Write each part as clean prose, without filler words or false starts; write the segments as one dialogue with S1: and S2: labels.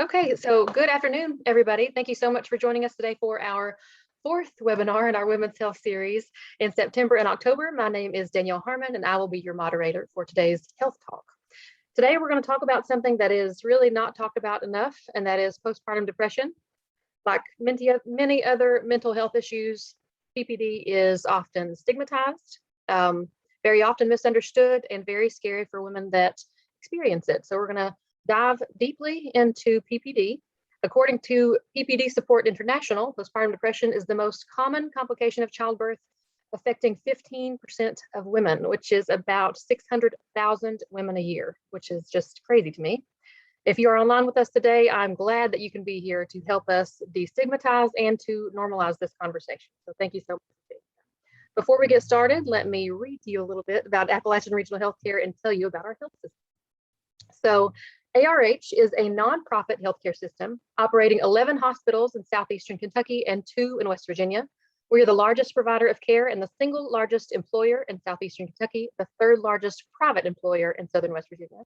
S1: Okay, so good afternoon, everybody. Thank you so much for joining us today for our fourth webinar in our Women's Health series in September and October. My name is Danielle Harmon, and I will be your moderator for today's Health Talk. Today, we're going to talk about something that is really not talked about enough, and that is postpartum depression. Like many other mental health issues, PPD is often stigmatized, very often misunderstood, and very scary for women that experience it. So we're going to dive deeply into PPD. According to PPD Support International, postpartum depression is the most common complication of childbirth, affecting 15% of women, which is about 600,000 women a year, which is just crazy to me. If you are online with us today, I'm glad that you can be here to help us destigmatize and to normalize this conversation. So thank you so much for being here. Before we get started, let me read to you a little bit about Appalachian Regional Healthcare and tell you about our health system. So ARH is a nonprofit healthcare system operating 11 hospitals in southeastern Kentucky and 2 in West Virginia. We are the largest provider of care and the single largest employer in southeastern Kentucky, the third largest private employer in southern West Virginia.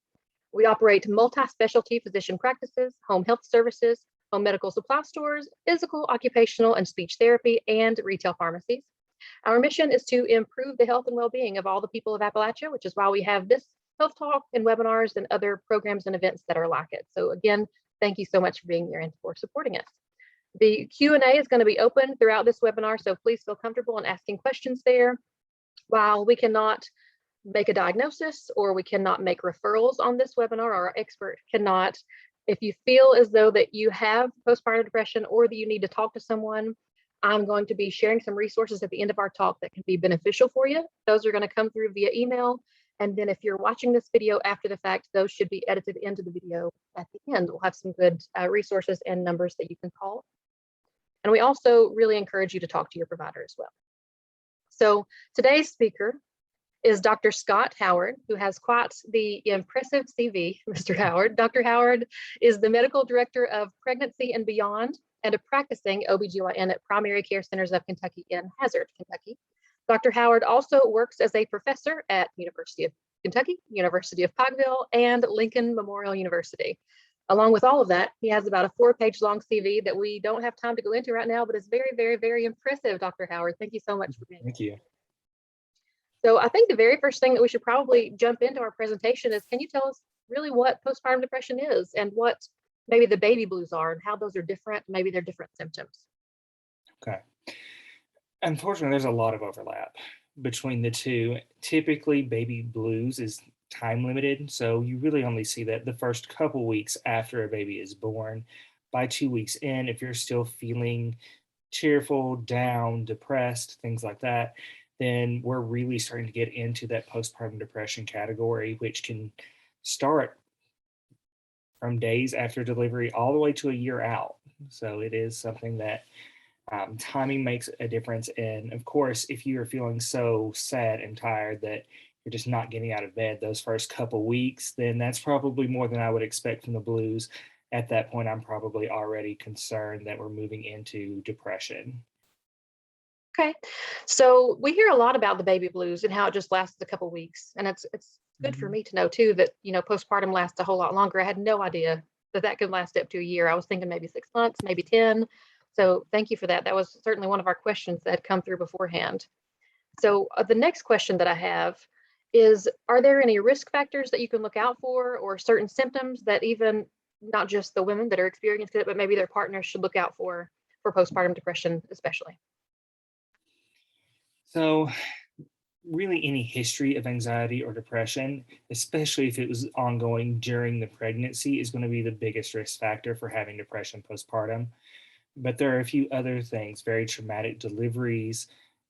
S1: We operate multi-specialty physician practices, home health services, home medical supply stores, physical, occupational, and speech therapy, and retail pharmacies. Our mission is to improve the health and well-being of all the people of Appalachia, which is why we have this health talk and webinars and other programs and events that are like it. So again, thank you so much for being here and for supporting us. The Q&A is going to be open throughout this webinar, so please feel comfortable in asking questions there. While we cannot make a diagnosis or we cannot make referrals on this webinar, or our expert cannot, if you feel as though that you have postpartum depression or that you need to talk to someone, I'm going to be sharing some resources at the end of our talk that can be beneficial for you. Those are going to come through via email. And then if you're watching this video after the fact, those should be edited into the video at the end. We'll have some good resources and numbers that you can call. And we also really encourage you to talk to your provider as well. So today's speaker is Dr. Scott Howard, who has quite the impressive CV, Mr. Howard. Dr. Howard is the medical director of Pregnancy and Beyond and a practicing OBGYN at Primary Care Centers of Kentucky in Hazard, Kentucky. Dr. Howard also works as a professor at University of Kentucky, University of Pikeville, and Lincoln Memorial University. Along with all of that, he has about a 4-page long CV that we don't have time to go into right now, but it's very, very, very impressive, Dr. Howard. Thank you so much for being here.
S2: Thank you.
S1: So I think the very first thing that we should probably jump into our presentation is, can you tell us really what postpartum depression is and what maybe the baby blues are and how those are different, maybe they're different symptoms?
S2: Okay. Unfortunately, there's a lot of overlap between the two. Typically, baby blues is time limited, so you really only see that the first couple weeks after a baby is born. By 2 weeks in, if you're still feeling cheerful, down, depressed, things like that, then we're really starting to get into that postpartum depression category, which can start from days after delivery all the way to a year out. So it is something that timing makes a difference. And of course, if you're feeling so sad and tired that you're just not getting out of bed those first couple weeks, then that's probably more than I would expect from the blues. At that point, I'm probably already concerned that we're moving into depression.
S1: Okay, so we hear a lot about the baby blues and how it just lasts a couple weeks, and it's good for me to know too that postpartum lasts a whole lot longer. I had no idea that could last up to a year. I was thinking maybe 6 months, maybe 10. So thank you for that. That was certainly one of our questions that had come through beforehand. So the next question that I have is, are there any risk factors that you can look out for or certain symptoms that even not just the women that are experiencing it, but maybe their partners should look out for postpartum depression especially?
S2: So really any history of anxiety or depression, especially if it was ongoing during the pregnancy, is going to be the biggest risk factor for having depression postpartum. But there are a few other things, very traumatic deliveries,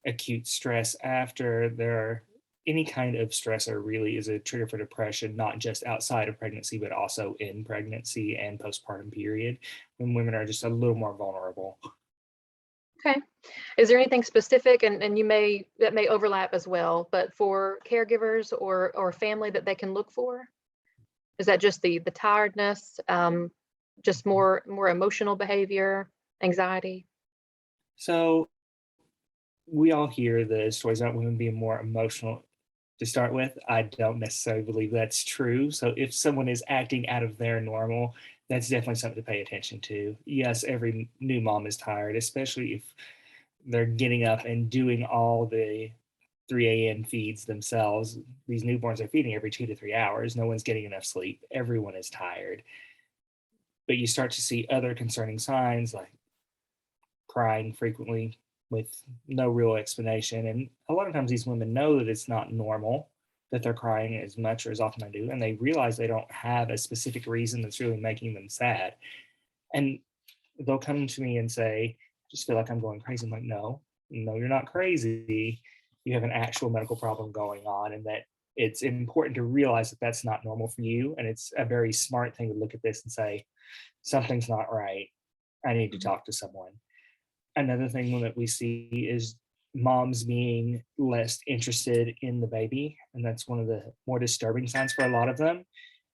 S2: acute stress after. Any kind of stressor really is a trigger for depression, not just outside of pregnancy, but also in pregnancy and postpartum period, when women are just a little more vulnerable.
S1: Okay. Is there anything specific, and that may overlap as well, but for caregivers or family that they can look for? Is that just the tiredness, just more emotional behavior, anxiety?
S2: So we all hear the stories about women being more emotional to start with. I don't necessarily believe that's true. So if someone is acting out of their normal, that's definitely something to pay attention to. Yes, every new mom is tired, especially if they're getting up and doing all the 3 a.m. feeds themselves. These newborns are feeding every 2 to 3 hours. No one's getting enough sleep. Everyone is tired. But you start to see other concerning signs like crying frequently with no real explanation. And a lot of times these women know that it's not normal that they're crying as much or as often as they do. And they realize they don't have a specific reason that's really making them sad. And they'll come to me and say, "I just feel like I'm going crazy." I'm like, no, you're not crazy. You have an actual medical problem going on, and that it's important to realize that that's not normal for you. And it's a very smart thing to look at this and say, something's not right. I need to
S1: Mhm.
S2: talk to someone. Another thing that we see is moms being less interested in the baby. And that's one of the more disturbing signs for a lot of them,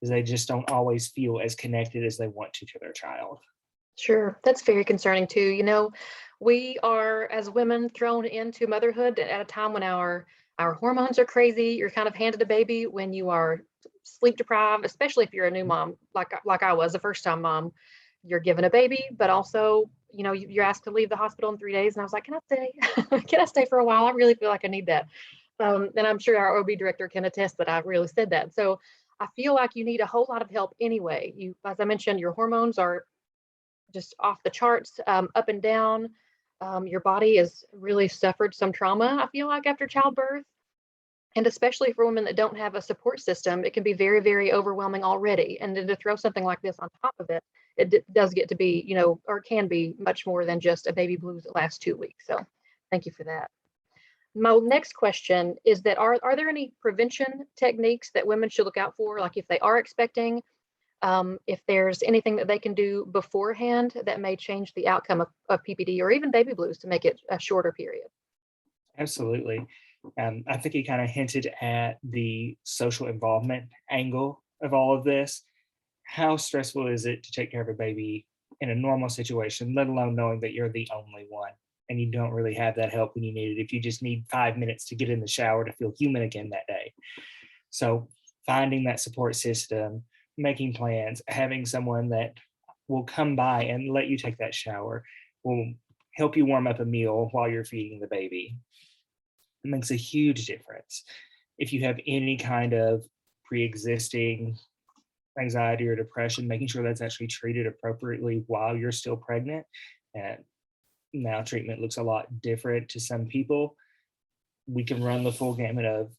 S2: is they just don't always feel as connected as they want to their child.
S1: Sure, that's very concerning too. We are as women thrown into motherhood at a time when our hormones are crazy. You're kind of handed a baby when you are sleep deprived, especially if you're a new mom, like I was a first time mom. You're given a baby, but also, you're asked to leave the hospital in 3 days, and I was like, "Can I stay? Can I stay for a while? I really feel like I need that." And I'm sure our OB director can attest that I really said that. So I feel like you need a whole lot of help anyway. As I mentioned, your hormones are just off the charts, up and down. Your body has really suffered some trauma, I feel like, after childbirth. And especially for women that don't have a support system, it can be very, very overwhelming already. And then to throw something like this on top of it, does get to be, or can be much more than just a baby blues that lasts 2 weeks. So thank you for that. My next question is that are there any prevention techniques that women should look out for? Like if they are expecting, if there's anything that they can do beforehand that may change the outcome of PPD or even baby blues to make it a shorter period.
S2: Absolutely. I think he kind of hinted at the social involvement angle of all of this. How stressful is it to take care of a baby in a normal situation, let alone knowing that you're the only one and you don't really have that help when you need it, if you just need 5 minutes to get in the shower to feel human again that day? So, finding that support system, making plans, having someone that will come by and let you take that shower, will help you warm up a meal while you're feeding the baby. It makes a huge difference. If you have any kind of pre-existing anxiety or depression, making sure that's actually treated appropriately while you're still pregnant. And now treatment looks a lot different to some people. We can run the full gamut of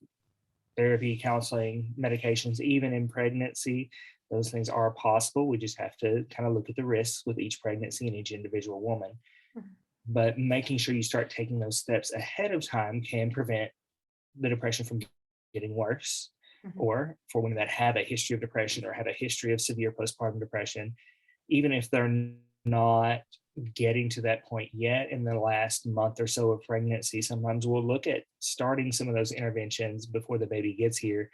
S2: therapy, counseling, medications, even in pregnancy. Those things are possible. We just have to kind of look at the risks with each pregnancy and each individual woman.
S1: Mhm.
S2: But making sure you start taking those steps ahead of time can prevent the depression from getting worse.
S1: Mhm.
S2: Or for women that have a history of depression or have a history of severe postpartum depression, even if they're not getting to that point yet in the last month or so of pregnancy, sometimes we'll look at starting some of those interventions before the baby gets here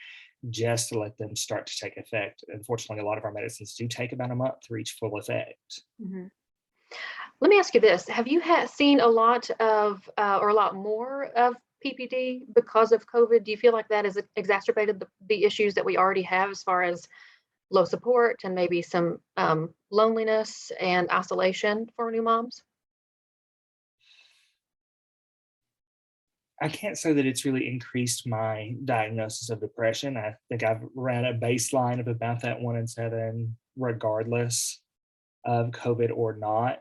S2: just to let them start to take effect. Unfortunately, a lot of our medicines do take about a month to reach full effect.
S1: Mhm. Let me ask you this: have you seen a lot of, or a lot more of PPD because of COVID? Do you feel like that has exacerbated the issues that we already have as far as low support and maybe some loneliness and isolation for new moms?
S2: I can't say that it's really increased my diagnosis of depression. I think I've ran a baseline of about that 1 in 7, regardless of COVID or not.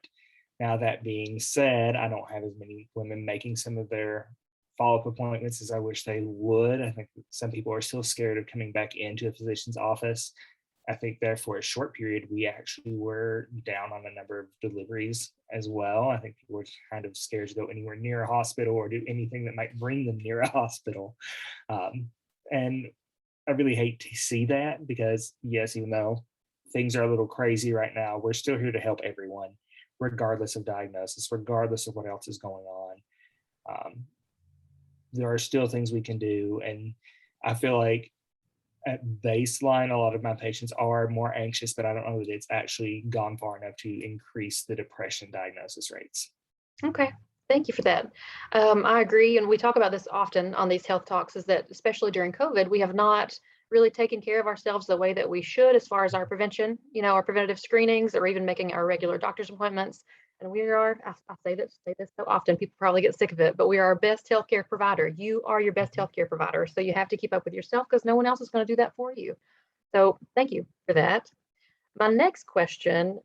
S2: Now, that being said, I don't have as many women making some of their follow up appointments as I wish they would. I think some people are still scared of coming back into a physician's office. I think there for a short period, we actually were down on a number of deliveries as well. I think people were kind of scared to go anywhere near a hospital or do anything that might bring them near a hospital. Um, and I really hate to see that because, yes, even though things are a little crazy right now, we're still here to help everyone, regardless of diagnosis, regardless of what else is going on. Um, there are still things we can do. And I feel like at baseline, a lot of my patients are more anxious, but I don't know that it's actually gone far enough to increase the depression diagnosis rates.
S1: Okay. Thank you for that. I agree, and we talk about this often on these health talks. Is that especially during COVID, we have not really taking care of ourselves the way that we should as far as our prevention, our preventative screenings, or even making our regular doctor's appointments. And we are, I say this so often, people probably get sick of it, but we are our best healthcare provider. You are your best healthcare provider. So you have to keep up with yourself because no one else is going to do that for you. So thank you for that. My next question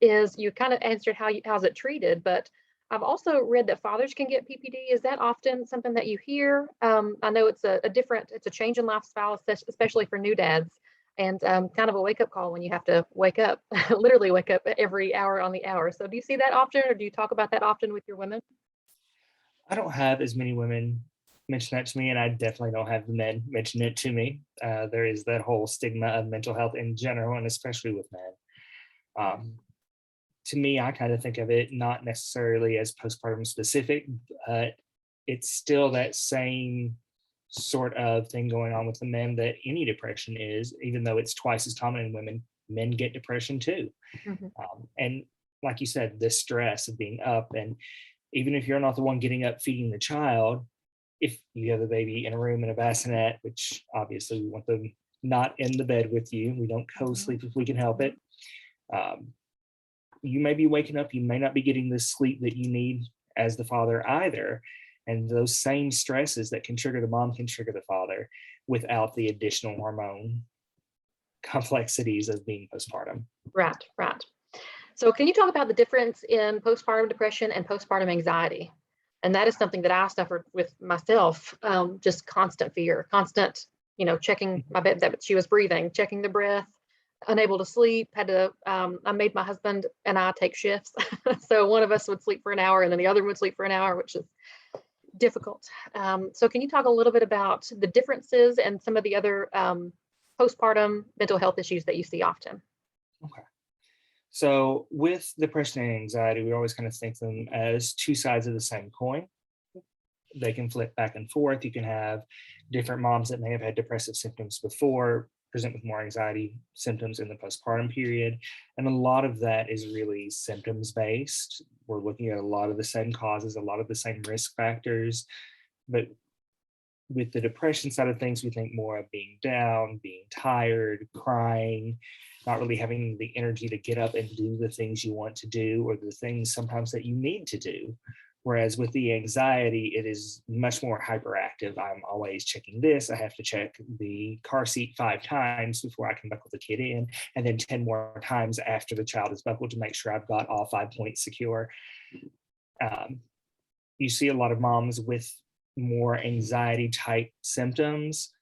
S1: is, you kind of answered how's it treated, but I've also read that fathers can get PPD. Is that often something that you hear? I know it's it's a change in lifestyle, especially for new dads, and kind of a wake up call when you have to wake up, literally wake up every hour on the hour. So do you see that often, or do you talk about that often with your women?
S2: I don't have as many women mention that to me, and I definitely don't have the men mention it to me. There is that whole stigma of mental health in general, and especially with men. To me, I kind of think of it not necessarily as postpartum specific, but it's still that same sort of thing going on with the men that any depression is, even though it's twice as common in women. Men get depression too.
S1: Mhm.
S2: And like you said, the stress of being up, and even if you're not the one getting up feeding the child, if you have the baby in a room in a bassinet, which obviously we want them not in the bed with you, we don't co-sleep if we can help it. You may be waking up, you may not be getting the sleep that you need as the father either. And those same stresses that can trigger the mom can trigger the father without the additional hormone complexities of being postpartum.
S1: Right, right. So can you talk about the difference in postpartum depression and postpartum anxiety? And that is something that I suffered with myself, just constant fear, constant, checking my bed that she was breathing, checking the breath, unable to sleep, I made my husband and I take shifts. So one of us would sleep for an hour and then the other would sleep for an hour, which is difficult. So can you talk a little bit about the differences and some of the other postpartum mental health issues that you see often?
S2: Okay. So with depression and anxiety, we always kind of think them as two sides of the same coin. They can flip back and forth. You can have different moms that may have had depressive symptoms before present with more anxiety symptoms in the postpartum period. And a lot of that is really symptoms based. We're looking at a lot of the same causes, a lot of the same risk factors. But with the depression side of things, we think more of being down, being tired, crying, not really having the energy to get up and do the things you want to do or the things sometimes that you need to do. Whereas with the anxiety, it is much more hyperactive. I'm always checking this. I have to check the car seat 5 times before I can buckle the kid in, and then 10 more times after the child is buckled to make sure I've got all 5 points secure. You see a lot of moms with more anxiety type symptoms.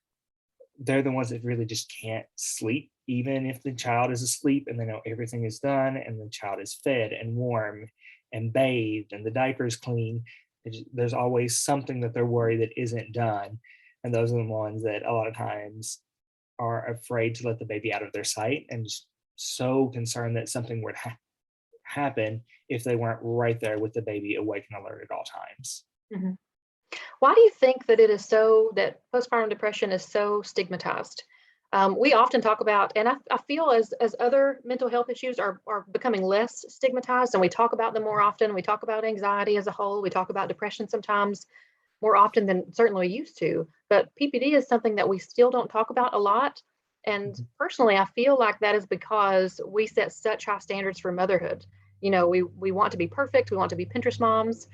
S2: They're the ones that really just can't sleep, even if the child is asleep and they know everything is done and the child is fed and warm and bathed and the diaper is clean. There's always something that they're worried that isn't done. And those are the ones that a lot of times are afraid to let the baby out of their sight and just so concerned that something would happen if they weren't right there with the baby awake and alert at all times.
S1: Mhm. Why do you think that that postpartum depression is so stigmatized? We often talk about, and I feel as other mental health issues are becoming less stigmatized, and we talk about them more often. We talk about anxiety as a whole. We talk about depression sometimes more often than certainly we used to. But PPD is something that we still don't talk about a lot. And personally, I feel like that is because we set such high standards for motherhood. We want to be perfect. We want to be Pinterest moms,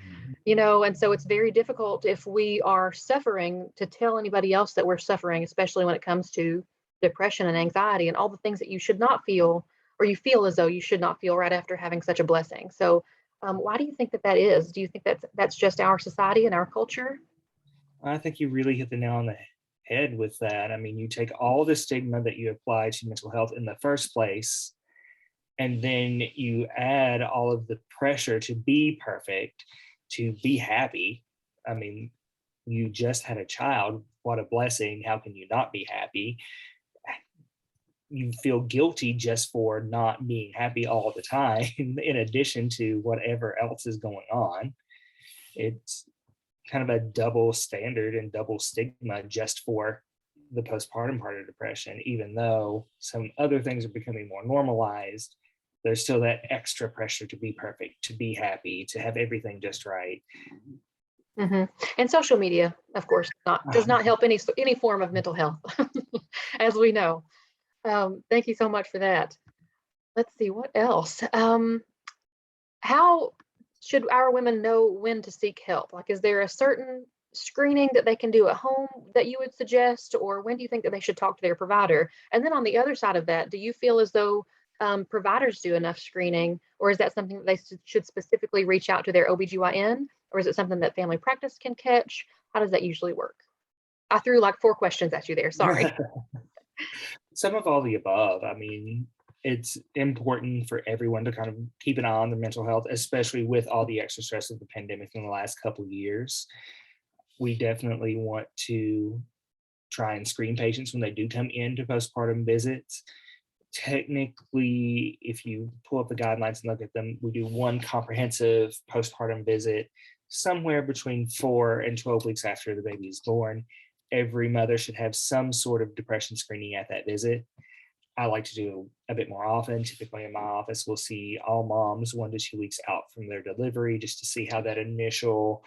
S1: and so it's very difficult if we are suffering to tell anybody else that we're suffering, especially when it comes to depression and anxiety and all the things that you should not feel, or you feel as though you should not feel right after having such a blessing. So why do you think that is? Do you think that's just our society and our culture?
S2: I think you really hit the nail on the head with that. I mean, you take all the stigma that you apply to mental health in the first place, and then you add all of the pressure to be perfect, to be happy. I mean, you just had a child. What a blessing. How can you not be happy? You feel guilty just for not being happy all the time, in addition to whatever else is going on. It's kind of a double standard and double stigma just for the postpartum part of depression. Even though some other things are becoming more normalized, there's still that extra pressure to be perfect, to be happy, to have everything just right.
S1: And social media, of course, does not help any form of mental health, as we know. Thank you so much for that. Let's see, what else? How should our women know when to seek help? Like, is there a certain screening that they can do at home that you would suggest, or when do you think that they should talk to their provider? And then on the other side of that, do you feel as though providers do enough screening, or is that something that they should specifically reach out to their OBGYN, or is it something that family practice can catch? How does that usually work? I threw like 4 questions at you there. Sorry.
S2: Some of all the above. I mean, it's important for everyone to kind of keep an eye on their mental health, especially with all the extra stress of the pandemic in the last couple of years. We definitely want to try and screen patients when they do come into postpartum visits. Technically, if you pull up the guidelines and look at them, we do one comprehensive postpartum visit somewhere between 4 and 12 weeks after the baby is born. Every mother should have some sort of depression screening at that visit. I like to do a bit more often. Typically in my office, we'll see all moms 1 to 2 weeks out from their delivery just to see how that initial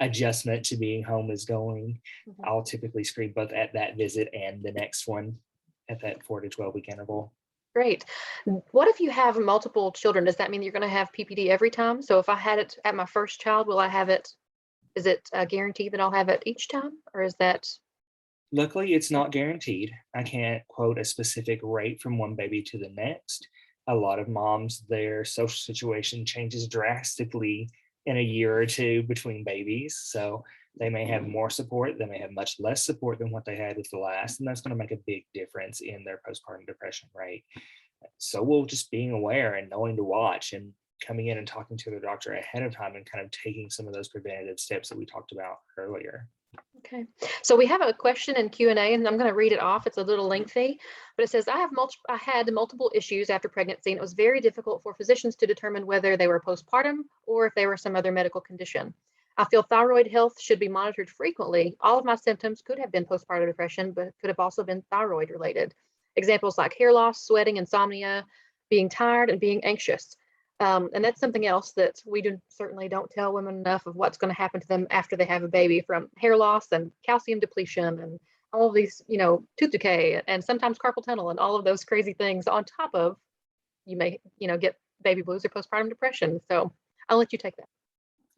S2: adjustment to being home is going. I'll typically screen both at that visit and the next one at that 4 to 12 week interval.
S1: Great. What if you have multiple children? Does that mean you're going to have PPD every time? So if I had it at my first child, will I have it? Is it guaranteed that I'll have it each time, or is that?
S2: Luckily, it's not guaranteed. I can't quote a specific rate from one baby to the next. A lot of moms, their social situation changes drastically in a year or two between babies. So they may have more support, they may have much less support than what they had with the last, and that's going to make a big difference in their postpartum depression rate. So we'll just being aware and knowing to watch and coming in and talking to the doctor ahead of time and kind of taking some of those preventative steps that we talked about earlier.
S1: Okay, so we have a question in Q&A, and I'm going to read it off. It's a little lengthy, but it says, I had multiple issues after pregnancy, and it was very difficult for physicians to determine whether they were postpartum or if they were some other medical condition. I feel thyroid health should be monitored frequently. All of my symptoms could have been postpartum depression, but could have also been thyroid related. Examples like hair loss, sweating, insomnia, being tired, and being anxious. And that's something else that we certainly don't tell women enough of what's going to happen to them after they have a baby, from hair loss and calcium depletion and all of these, tooth decay and sometimes carpal tunnel and all of those crazy things on top of you may, get baby blues or postpartum depression. So I'll let you take that.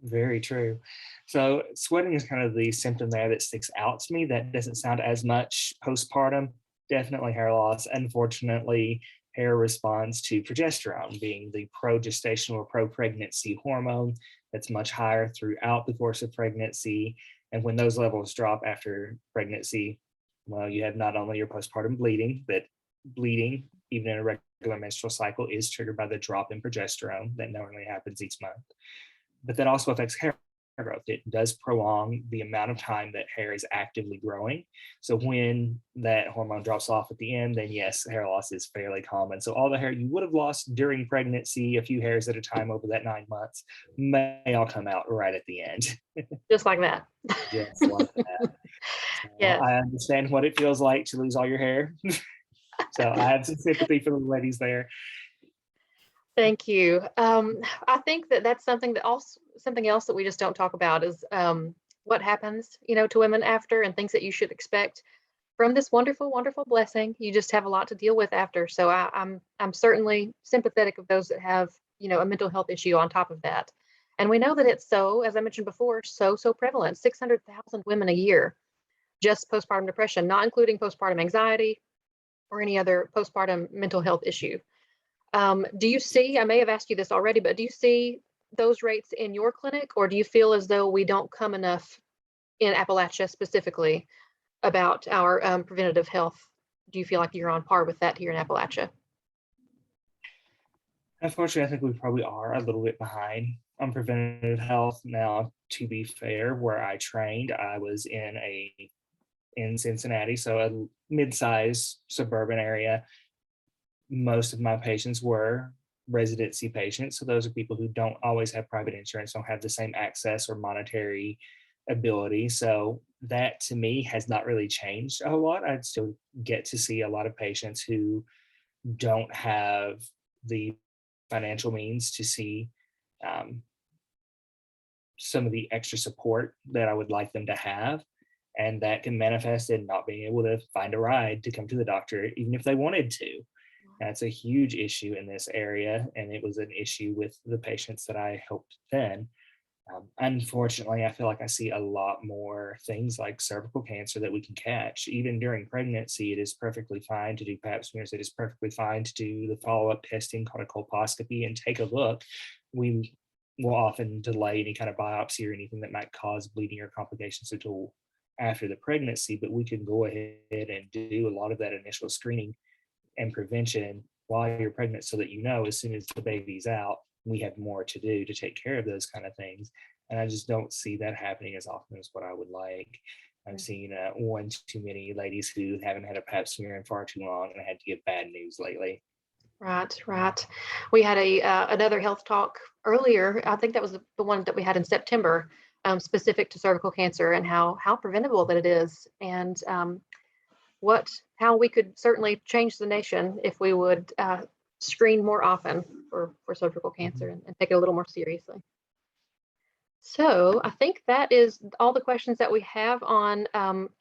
S2: Very true. So sweating is kind of the symptom there that sticks out to me. That doesn't sound as much postpartum. Definitely hair loss. Unfortunately, hair responds to progesterone, being the progestational or pro-pregnancy hormone that's much higher throughout the course of pregnancy. And when those levels drop after pregnancy, well, you have not only your postpartum bleeding, but bleeding, even in a regular menstrual cycle, is triggered by the drop in progesterone that normally happens each month. But that also affects hair growth. It does prolong the amount of time that hair is actively growing. So when that hormone drops off at the end, then yes, hair loss is fairly common. So all the hair you would have lost during pregnancy, a few hairs at a time over that 9 months, may all come out right at the end.
S1: Just like that.
S2: Just like that. So
S1: Yes.
S2: I understand what it feels like to lose all your hair. So I have some sympathy for the ladies there.
S1: Thank you. I think that's something else that we just don't talk about is what happens, to women after, and things that you should expect from this wonderful, wonderful blessing. You just have a lot to deal with after. So I'm certainly sympathetic of those that have, a mental health issue on top of that. And we know that it's as I mentioned before, so prevalent. 600,000 women a year, just postpartum depression, not including postpartum anxiety or any other postpartum mental health issue. Do you see, I may have asked you this already, but do you see those rates in your clinic, or do you feel as though we don't come enough in Appalachia specifically about our preventative health? Do you feel like you're on par with that here in Appalachia?
S2: Unfortunately, I think we probably are a little bit behind on preventative health. Now, to be fair, where I trained, I was in Cincinnati, so a mid-sized suburban area. Most of my patients were residency patients. So those are people who don't always have private insurance, don't have the same access or monetary ability. So that to me has not really changed a whole lot. I'd still get to see a lot of patients who don't have the financial means to see some of the extra support that I would like them to have. And that can manifest in not being able to find a ride to come to the doctor, even if they wanted to. That's a huge issue in this area. And it was an issue with the patients that I helped then. Unfortunately, I feel like I see a lot more things like cervical cancer that we can catch. Even during pregnancy, it is perfectly fine to do pap smears. It is perfectly fine to do the follow-up testing called a colposcopy and take a look. We will often delay any kind of biopsy or anything that might cause bleeding or complications until after the pregnancy, but we can go ahead and do a lot of that initial screening and prevention while you're pregnant so that as soon as the baby's out, we have more to do to take care of those kind of things. And I just don't see that happening as often as what I would like. I've seen one too many ladies who haven't had a pap smear in far too long, and I had to give bad news lately.
S1: Right. We had another health talk earlier. I think that was the one that we had in September, specific to cervical cancer and how preventable that it is, and how we could certainly change the nation if we would screen more often for cervical cancer and take it a little more seriously. So I think that is all the questions that we have on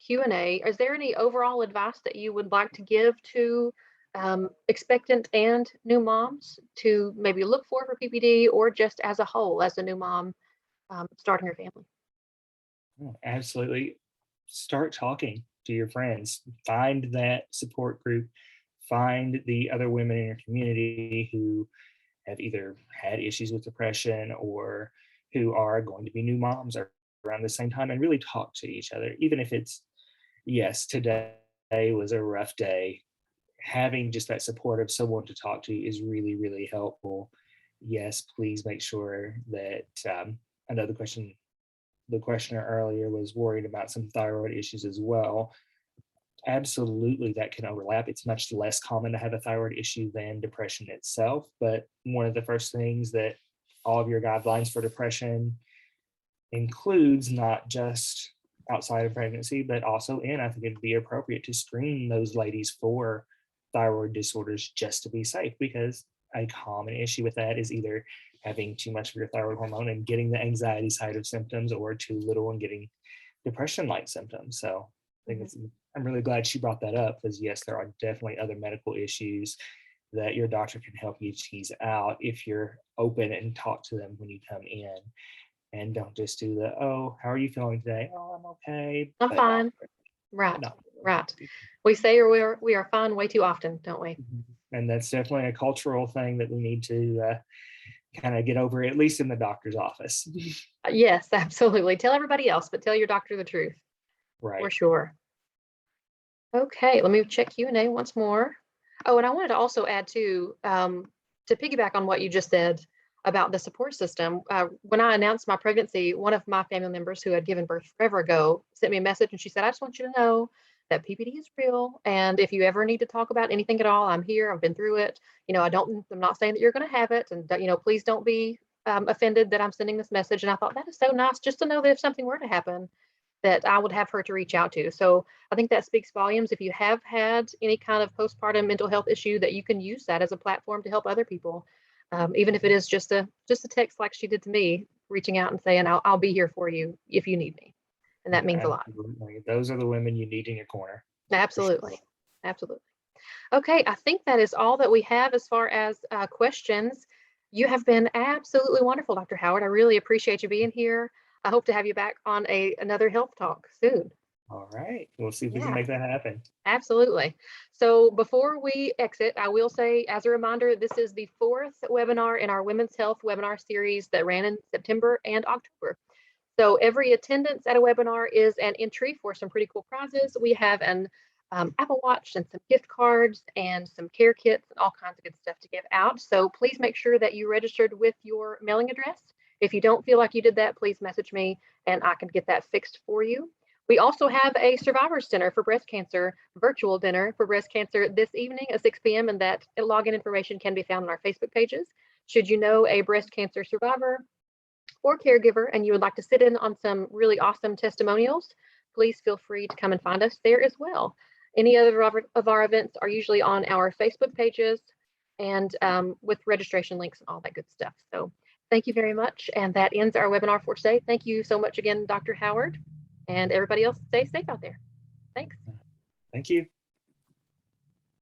S1: Q&A. Is there any overall advice that you would like to give to expectant and new moms to maybe look for PPD, or just as a whole, as a new mom starting her family?
S2: Absolutely. Start talking to your friends. Find that support group. Find the other women in your community who have either had issues with depression or who are going to be new moms around the same time, and really talk to each other. Even if it's, yes, today was a rough day, having just that support of someone to talk to is really, really helpful. Yes, please make sure that I know the questioner earlier was worried about some thyroid issues as well. Absolutely, that can overlap. It's much less common to have a thyroid issue than depression itself. But one of the first things that all of your guidelines for depression includes, not just outside of pregnancy, but also I think it'd be appropriate to screen those ladies for thyroid disorders just to be safe, because a common issue with that is either having too much of your thyroid hormone and getting the anxiety side of symptoms, or too little and getting depression-like symptoms. So I think I'm really glad she brought that up, because yes, there are definitely other medical issues that your doctor can help you tease out if you're open and talk to them when you come in. And don't just do the, oh, how are you feeling today? Oh, I'm okay.
S1: I'm fine. Right. We say we are fine way too often, don't we?
S2: And that's definitely a cultural thing that we need to kind of get over, at least in the doctor's office.
S1: Yes, absolutely. Tell everybody else, but tell your doctor the truth.
S2: Right.
S1: For sure. Okay, let me check Q&A once more. Oh, and I wanted to also add to piggyback on what you just said about the support system. When I announced my pregnancy, one of my family members who had given birth forever ago sent me a message, and she said, I just want you to know that PPD is real. And if you ever need to talk about anything at all, I'm here. I've been through it. I'm not saying that you're going to have it. And, please don't be offended that I'm sending this message. And I thought that is so nice, just to know that if something were to happen, that I would have her to reach out to. So I think that speaks volumes. If you have had any kind of postpartum mental health issue, that you can use that as a platform to help other people. Even if it is just a text like she did to me, reaching out and saying, I'll be here for you if you need me. And that means a lot.
S2: Those are the women you need in your corner.
S1: Absolutely. Sure. Absolutely. Okay, I think that is all that we have as far as questions. You have been absolutely wonderful, Dr. Howard. I really appreciate you being here. I hope to have you back on another health talk soon.
S2: All right. We'll see if we can make that happen.
S1: Absolutely. So before we exit, I will say, as a reminder, this is the 4th webinar in our Women's Health webinar series that ran in September and October. So every attendance at a webinar is an entry for some pretty cool prizes. We have an Apple Watch and some gift cards and some care kits and all kinds of good stuff to give out. So please make sure that you registered with your mailing address. If you don't feel like you did that, please message me and I can get that fixed for you. We also have a Survivors Dinner for Breast Cancer, virtual dinner for breast cancer this evening at 6 p.m. and that login information can be found on our Facebook pages. Should you know a breast cancer survivor or caregiver and you would like to sit in on some really awesome testimonials, please feel free to come and find us there as well. Any other of our events are usually on our Facebook pages and with registration links and all that good stuff. So Thank you very much. And that ends our webinar for today. Thank you so much again, Dr. Howard, and everybody else stay safe out there. Thanks.
S2: Thank you.